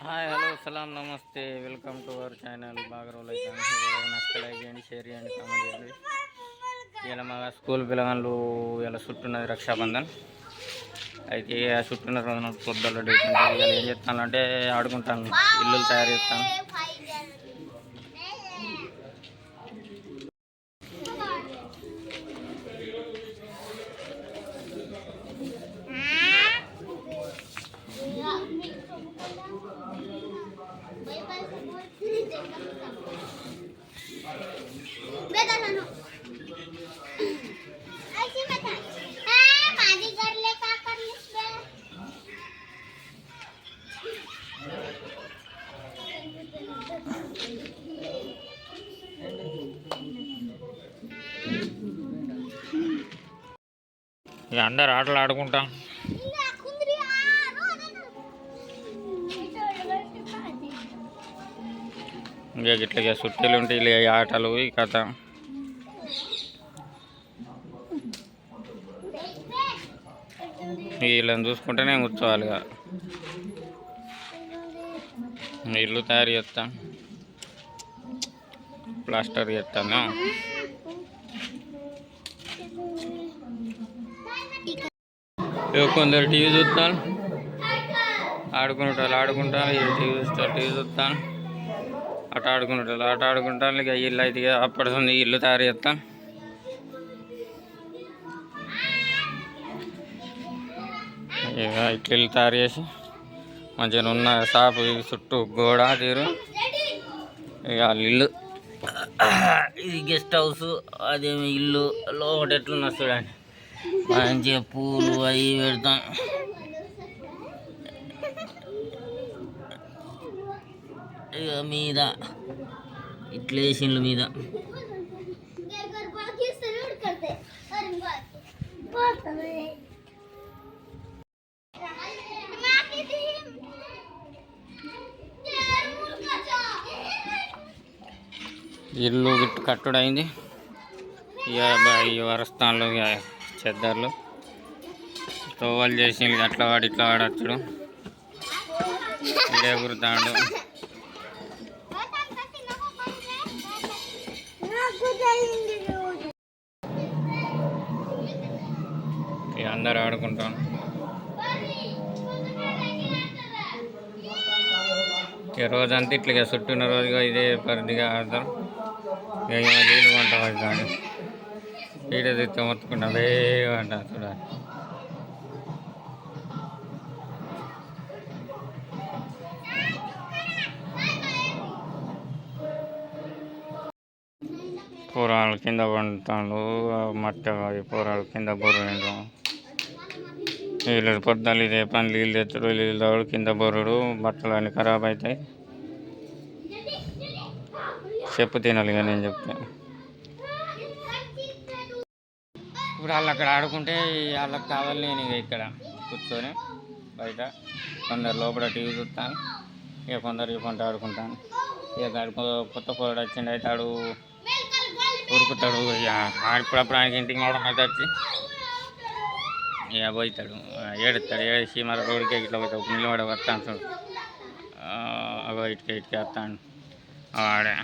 Hi hello సలాం నమస్తే welcome to our channel. బాగా రోజులు అయితే నచ్చితే లైక్ చేయండి, షేర్ చేయండి, కామెంట్ చేయండి. ఇలా మా స్కూల్ పిల్లగాళ్ళు ఇలా చుట్టూన్నది రక్షాబంధన్ అయితే ఆ చుట్టూన్న రోజున పొద్దుల్లో డేట్ ఉంటుంది. ఇలా ఏం చేస్తానంటే ఆడుకుంటాను, ఇల్లు తయారు చేస్తాను. ఇక అందరు ఆటలు ఆడుకుంటాం. ఇక ఇట్లా చుట్టీలు ఉంటాయి, ఇలా ఆటలు ఈ కథ. వీళ్ళని చూసుకుంటేనే కూర్చోవాలి. ఇల్లు తయారు చేస్తాం, ప్లాస్టర్ చేస్తాను. కొందరు టీవీ చూస్తాను, ఆడుకునేటోళ్ళు ఆడుకుంటాను, టీవీ చూస్తాను, ఆట ఆడుకునేటోళ్ళు ఆట ఆడుకుంటాను. ఇక ఇల్లు అయితే అప్పటి ఇల్లు తయారు చేస్తాను. ఇక ఇట్లా ఇల్లు తయారు చేసి మంచిగా ఉన్న షాపు చుట్టూ గోడ తీరు. ఇక ఇల్లు ఇది గెస్ట్ హౌస్, అదేమి ఇల్లు లోపల ఎట్లున్నా చూడండి. మంచిగా పూలు అవి పెడతాం. ఇక మీద ఇట్లా వేసిండ్లు మీద ఇల్లు కట్టుడైంది. ఇక ఈ వరస్థాన్లు చెద్దర్లు తోవలు చేసి అట్లా వాడి ఇట్లా వాడచ్చుడు. ఇదే గురుతాడు. ఇక అందరు ఆడుకుంటాం. ఇక రోజంతా ఇట్లా చుట్టూన్న రోజుగా ఇదే పరిధిగా ఆడతాం. ఇక నీళ్ళు వంట అవుతాడు. ఈడ తెచ్చి మొత్తుకుంటాం వేగంట చూడాలి. కూరగాయలు కింద వండుతాను, మట్టి కూరగాయలు కింద బొర్రు. వీళ్ళు పొద్దులు ఇదే పని, నీళ్ళు తెచ్చుడు, నీళ్ళు తాగుడు, కింద బొర్రుడు. బట్టలు అన్నీ ఖరాబ్ అవుతాయి. చెప్పు తినాలి ఇక నేను చెప్తాను. ఇప్పుడు వాళ్ళు అక్కడ ఆడుకుంటే వాళ్ళకి కావాలి, నేను ఇక ఇక్కడ కూర్చొని బయట. కొందరు లోపల టీవీ చూస్తాను, ఇక కొందరు పంట ఆడుకుంటాను. ఇక కొత్త కోడ వచ్చిండు అయితే ఆడు ఉరుకుతాడు. ఇక ఇప్పుడప్పుడు ఆయనకి ఇంటికి రావడం అయితే వచ్చి ఇక పోతాడు, ఏడుస్తాడు. ఏడిసి మరి రోడ్డుకి ఇట్లా పోతాడు, నిలబడ వస్తాను చూడు. అగో ఇటుకే వస్తాను ఆడే.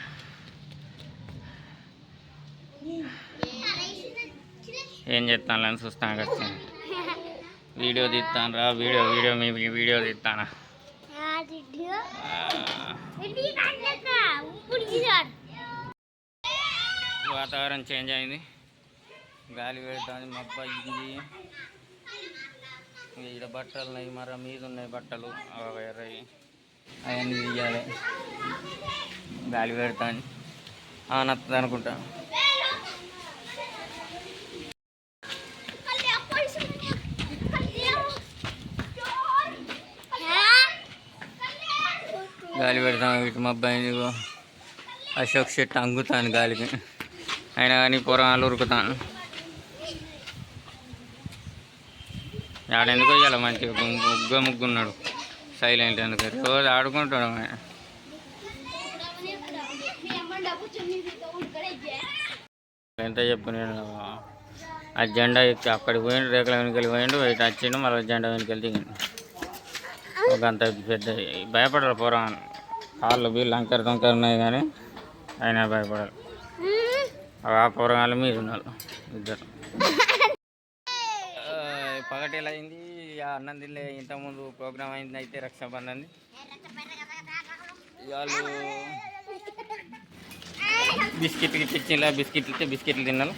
ఏం చేస్తాను అని చూస్తాను. వచ్చింది వీడియో తీస్తాను రా, వీడియో మీ వీడియో తీస్తానా. వాతావరణం చేంజ్ అయింది, గాలి పెడుతుంది, మబ్బు అయింది. ఇక్కడ బట్టలు ఉన్నాయి, మరి మీద ఉన్నాయి బట్టలు ఎర్రవి, అవన్నీ తీయాలి. గాలి పెడుతుంది, నచ్చదు అనుకుంటా. గాలి పెడతాను, వీటి మబ్బు అయింది. అశోక్ చెట్టు అంగుతాను గాలికి, అయినా కానీ పొరాలు ఉరుకుతాను. ఆడెందుకు ఇవ్వాలి మంచిగా ముగ్గున్నాడు సైలెంట్. ఎందుకు రోజు ఆడుకుంటాడు. ఎంత చెప్పు నేను ఆ జెండా ఎక్కి అక్కడికి పోయిండు, రేకుల వెనుకలి పోయిండు, ఇటు వచ్చిండు, మళ్ళీ జెండా వెనుకలి దిగిండు. ఒక అంత పెద్ద భయపడరు పోరాను. కాళ్ళు వీళ్ళు అంకర తొంకర ఉన్నాయి కానీ అయినా భయపడరు. ఆ పోరగాళ్ళు మీరు ఉన్నారు ఇద్దరు. పగటిలా అయింది అన్నం తినలే. ఇంతకుముందు ప్రోగ్రామ్ అయింది అయితే రక్షాబంధన్ వాళ్ళు బిస్కెట్లు ఇచ్చిందా బిస్కెట్లు ఇస్తే బిస్కెట్లు తిన్నారు.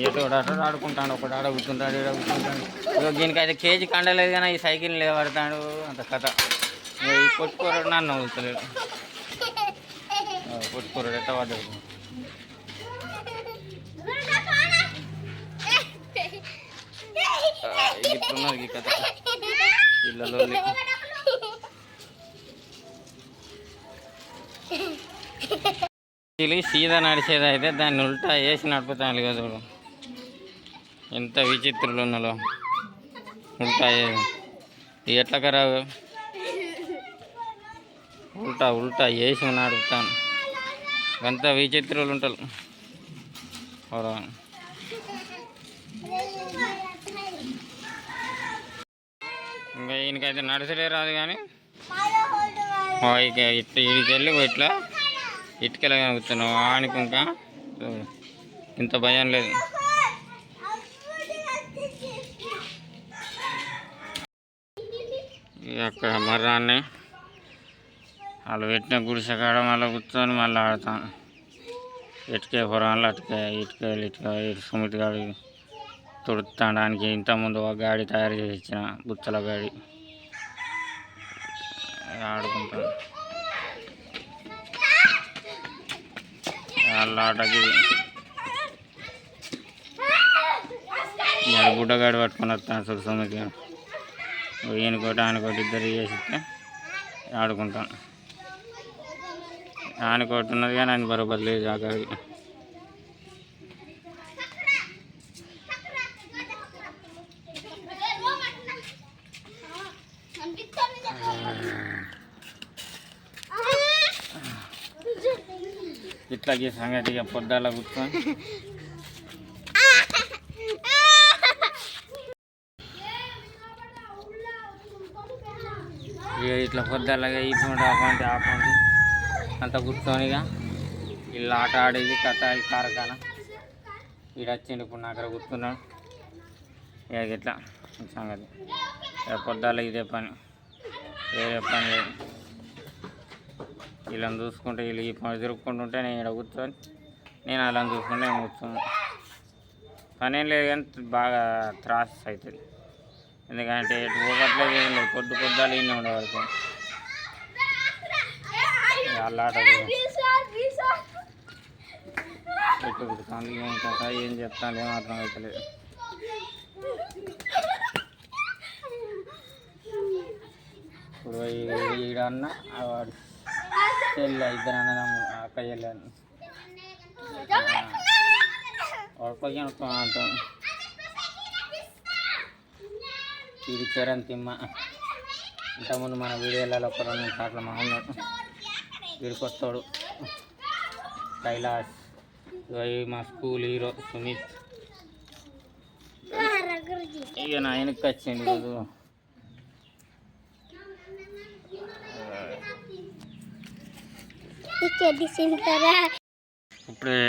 ఏదో ఆడుకుంటాడు. ఒకటి ఆడ కూర్చుంటాడు, ఈడ కూర్చుంటాడు. దీనికైతే కేజీ కండలేదు కానీ ఈ సైకిల్ నిలబడతాడు. అంత కథ. ఈ పొట్టుకూరడు నన్ను అవుతలేడు. పొట్టుకూరడు ఎట్ట పడ్డాడు. ఇట్లున్నది ఈ కథ ఇళ్ళలో. సీదా నడిచేది అయితే దాన్ని ఉల్టా వేసి నడుపుతాను కదా. ఎంత విచిత్రులు ఉన్నలో ఉల్టా ఎట్లా ఖరాబు. ఉల్టా వేసి నడుపుతాను. ఎంత విచిత్రులు ఉంటారు. ఇంకా ఈయనకైతే నడిచలే రాదు కానీ ఇటుకెళ్ళి ఇట్లా ఇటుకెళ్ళ కూర్చున్నావు ఆనికి. ఇంకా ఇంత భయం లేదు. అక్కడ మర్రాన్ని వాళ్ళు పెట్టిన గుడిసె కాడ మళ్ళీ కూర్చొని మళ్ళీ ఆడతాను. ఇటుకే పొరాలు ఇటుకెళ్ళి సుమితి గాడి తుడుతాడానికి ఇంతకుముందు ఒక గాడి తయారు చేసి ఇచ్చిన బుచ్చల గాడి ఆడుకుంటాను. వాళ్ళ ఆటకి గుడ్డగాడి పట్టుకొని వస్తాను. సుమితి గారు ఈయనకోటి ఆయనకోటి ఇద్దరు చేసిస్తే ఆడుకుంటాను. ఆయనకోటి ఉన్నది కానీ ఆయన బరోబర్ లేదు. అక్కడికి ఇట్లాగే సంగతిగా పొద్దాల కూర్చొని ఇట్లా పొద్దాలగా ఈ పండు ఆ పండు ఆ పండు అంతా కూర్చొనిగా వీళ్ళు ఆట ఆడేది కథ ఈ కారకాల. వీడు వచ్చిండు ఇప్పుడు నా అక్కడ కూర్చున్నాడు. ఇట్లా సంగతి పొద్దాల ఇదే పని, వేరే పని లేదు. వీళ్ళని చూసుకుంటే వీళ్ళు ఈ పని తిరుక్కుంటుంటే నేను ఇక్కడ కూర్చొని నేను అలా చూసుకుంటే నేను కూర్చున్నాను. పని ఏం లేదు కానీ బాగా త్రాస్ అవుతుంది. ఎందుకంటే పోగట్లేదు ఏం లేదు. పొద్దాలు ఇన్ని ఉండవరకు అల్లాట ఎట్టుకుంటాను. ఏం కథ ఏం చెప్తాను ఏం అర్థం అవుతలేదు. ఇప్పుడు ఈడన్న వాడు చెల్లి ఇద్దరు అన్నదమ్ములు అక్క చెల్లి వాడుకోకి అంటాం. ఇది చరణ్ తిమ్మ. ఇంతకుముందు మన వీడియోలలో ఒక 2 సార్లు మా ఉన్నాడు. వీడికొస్తాడు కైలాస్. మా స్కూల్ హీరో సుమిత్. ఇక నా వెనక్కి వచ్చింది ఈరోజు. ఇప్పుడే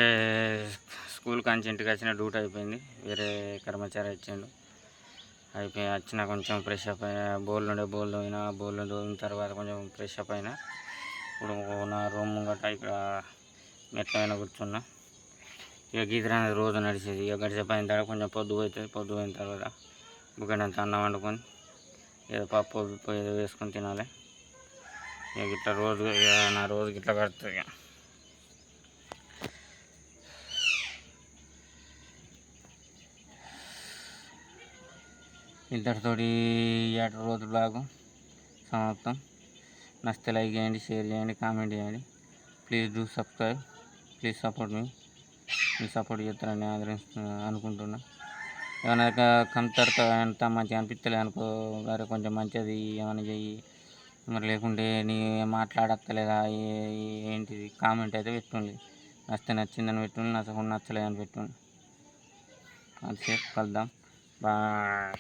స్కూల్ కాంచి ఇంటికి వచ్చిన డ్యూటీ అయిపోయింది. వేరే కర్మచారి వచ్చిండు. అయిపోయి వచ్చిన కొంచెం ఫ్రెష్ అప్ అయినా. బోల్ తోమిన తర్వాత కొంచెం ఫ్రెష్ అప్ అయినా. ఇప్పుడు నా రూమ్ గట్రా ఇక్కడ మెట్ల పైన కూర్చున్నా. ఇక గీతర అనేది రోజు నడిచేది. ఇక గడిసేపు అయిన తర్వాత కొంచెం పొద్దు అవుతుంది. పొద్దు అయిన తర్వాత బుగ్గనంత అన్నం వండుకొని ఏదో పప్పు ఏదో వేసుకొని తినాలి. ఇక ఇట్లా రోజు నా రోజుకి ఇట్లా కడుతుంది. ఇక ఇంతటితోటి 7 రోజుల బ్లాగు సమాప్తం. నచ్చితే లైక్ చేయండి, షేర్ చేయండి, కామెంట్ చేయండి. Please do subscribe. Please support me. Me support చేస్తారని అనుకుంటున్నా. ఏమైనా కంతర్తో ఎంత మంచిగా అనిపించలేదు అనుకో గారు కొంచెం మంచిది ఏమైనా చెయ్యి. మరి లేకుంటే నీ మాట్లాడక్కలేదా ఏంటిది కామెంట్ అయితే పెట్టుండి. నచ్చితే నచ్చిందని పెట్టుండి, నచ్చకుండా నచ్చలేదని పెట్టుండి. అంతే, కలుద్దాం. బాయ్.